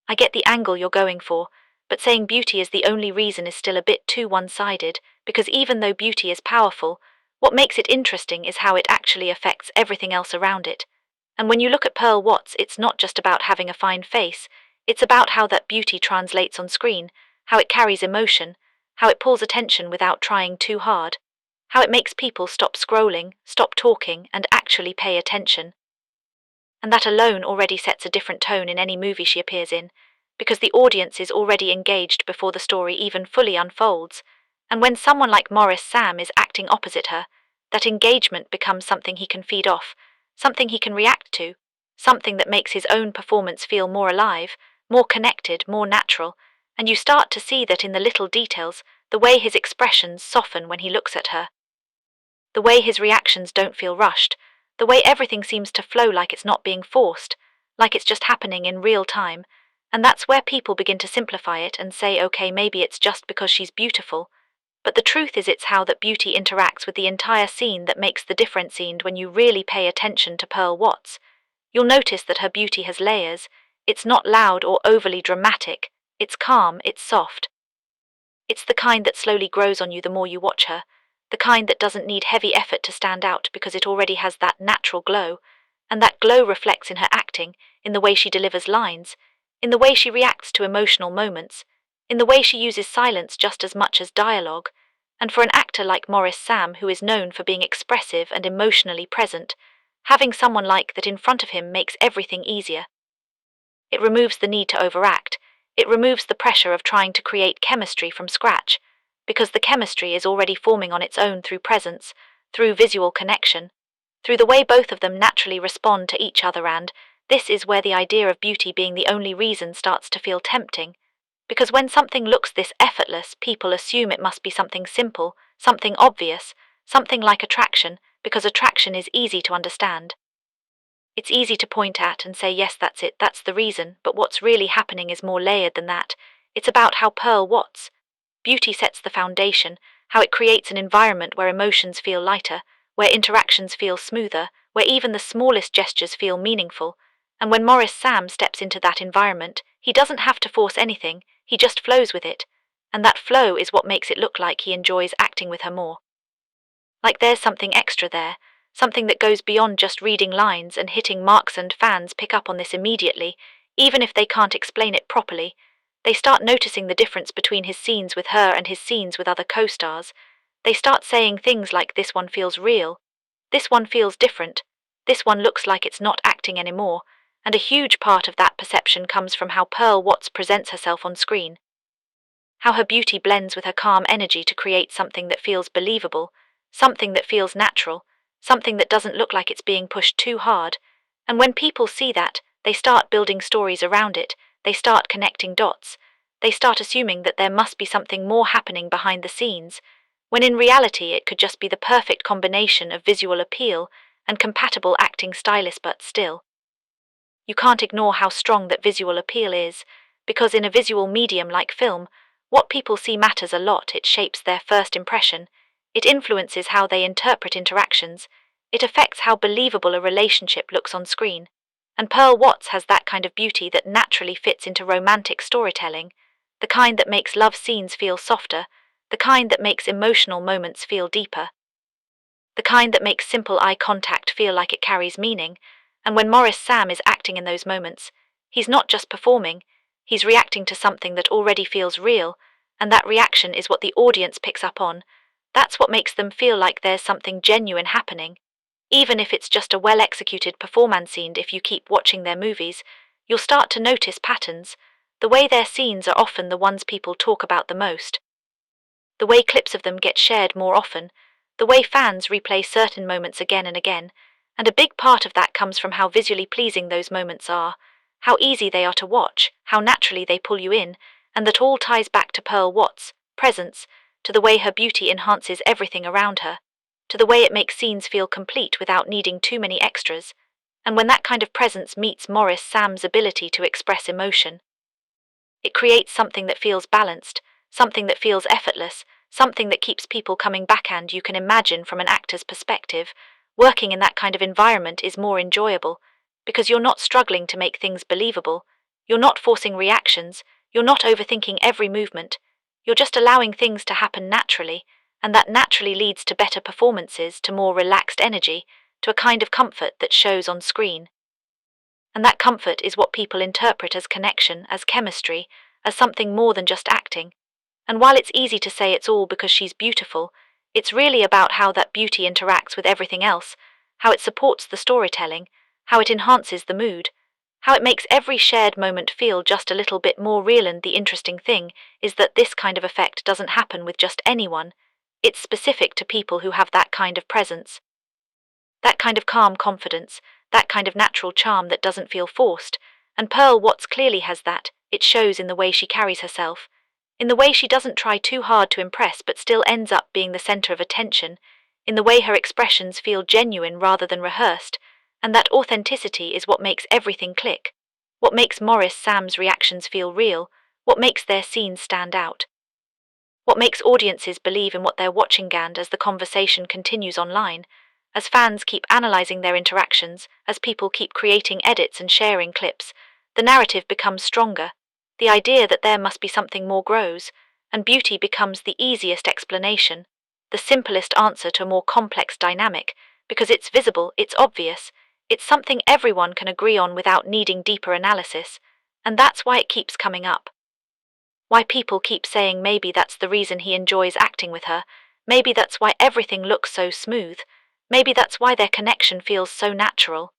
I get the angle you're going for, but saying beauty is the only reason is still a bit too one-sided, because even though beauty is powerful, what makes it interesting is how it actually affects everything else around it. And when you look at Pearl Watts, it's not just about having a fine face, it's about how that beauty translates on screen, how it carries emotion, how it pulls attention without trying too hard, how it makes people stop scrolling, stop talking, and actually pay attention. And that alone already sets a different tone in any movie she appears in, because the audience is already engaged before the story even fully unfolds, and when someone like Maurice Sam is acting opposite her, that engagement becomes something he can feed off, something he can react to, something that makes his own performance feel more alive, more connected, more natural, and you start to see that in the little details, the way his expressions soften when he looks at her, the way his reactions don't feel rushed, the way everything seems to flow like it's not being forced, like it's just happening in real time, and that's where people begin to simplify it and say, okay, maybe it's just because she's beautiful, but the truth is it's how that beauty interacts with the entire scene that makes the difference. And when you really pay attention to Pearl Watts, you'll notice that her beauty has layers. It's not loud or overly dramatic, it's calm, it's soft. It's the kind that slowly grows on you the more you watch her, the kind that doesn't need heavy effort to stand out because it already has that natural glow, and that glow reflects in her acting, in the way she delivers lines, in the way she reacts to emotional moments, in the way she uses silence just as much as dialogue. And for an actor like Maurice Sam, who is known for being expressive and emotionally present, having someone like that in front of him makes everything easier. It removes the need to overact, it removes the pressure of trying to create chemistry from scratch, because the chemistry is already forming on its own through presence, through visual connection, through the way both of them naturally respond to each other. And this is where the idea of beauty being the only reason starts to feel tempting, because when something looks this effortless, people assume it must be something simple, something obvious, something like attraction, because attraction is easy to understand. It's easy to point at and say, yes, that's it, that's the reason, but what's really happening is more layered than that. It's about how Pearl Watts' beauty sets the foundation, how it creates an environment where emotions feel lighter, where interactions feel smoother, where even the smallest gestures feel meaningful. And when Maurice Sam steps into that environment, he doesn't have to force anything, he just flows with it. And that flow is what makes it look like he enjoys acting with her more. Like there's something extra there, something that goes beyond just reading lines and hitting marks, and fans pick up on this immediately, even if they can't explain it properly. They start noticing the difference between his scenes with her and his scenes with other co-stars. They start saying things like, this one feels real, this one feels different, this one looks like it's not acting anymore, and a huge part of that perception comes from how Pearl Watts presents herself on screen. How her beauty blends with her calm energy to create something that feels believable, something that feels natural, something that doesn't look like it's being pushed too hard. And when people see that, they start building stories around it, they start connecting dots, they start assuming that there must be something more happening behind the scenes, when in reality it could just be the perfect combination of visual appeal and compatible acting styles. But still, you can't ignore how strong that visual appeal is, because in a visual medium like film, what people see matters a lot. It shapes their first impression, it influences how they interpret interactions, it affects how believable a relationship looks on screen. And Pearl Watts has that kind of beauty that naturally fits into romantic storytelling, the kind that makes love scenes feel softer, the kind that makes emotional moments feel deeper, the kind that makes simple eye contact feel like it carries meaning. And when Maurice Sam is acting in those moments, he's not just performing, he's reacting to something that already feels real, and that reaction is what the audience picks up on. That's what makes them feel like there's something genuine happening. Even if it's just a well-executed performance. And if you keep watching their movies, you'll start to notice patterns, the way their scenes are often the ones people talk about the most, the way clips of them get shared more often, the way fans replay certain moments again and again, and a big part of that comes from how visually pleasing those moments are, how easy they are to watch, how naturally they pull you in, and that all ties back to Pearl Watts' presence, to the way her beauty enhances everything around her, to the way it makes scenes feel complete without needing too many extras. And when that kind of presence meets Maurice Sam's ability to express emotion, it creates something that feels balanced, something that feels effortless, something that keeps people coming back. And you can imagine, from an actor's perspective, working in that kind of environment is more enjoyable, because you're not struggling to make things believable, You're not forcing reactions, you're not overthinking every movement, you're just allowing things to happen naturally, and that naturally leads to better performances, to more relaxed energy, to a kind of comfort that shows on screen. And that comfort is what people interpret as connection, as chemistry, as something more than just acting. And while it's easy to say it's all because she's beautiful, it's really about how that beauty interacts with everything else, how it supports the storytelling, how it enhances the mood, how it makes every shared moment feel just a little bit more real. And the interesting thing is that this kind of effect doesn't happen with just anyone. It's specific to people who have that kind of presence, that kind of calm confidence, that kind of natural charm that doesn't feel forced. And Pearl Watts clearly has that. It shows in the way she carries herself, in the way she doesn't try too hard to impress but still ends up being the center of attention, in the way her expressions feel genuine rather than rehearsed. And that authenticity is what makes everything click, what makes Maurice Sam's reactions feel real, what makes their scenes stand out, what makes audiences believe in what they're watching. And as the conversation continues online, as fans keep analyzing their interactions, as people keep creating edits and sharing clips, the narrative becomes stronger. The idea that there must be something more grows, and beauty becomes the easiest explanation, the simplest answer to a more complex dynamic, because it's visible, it's obvious, it's something everyone can agree on without needing deeper analysis. And that's why it keeps coming up. Why people keep saying maybe that's the reason he enjoys acting with her, maybe that's why everything looks so smooth, maybe that's why their connection feels so natural.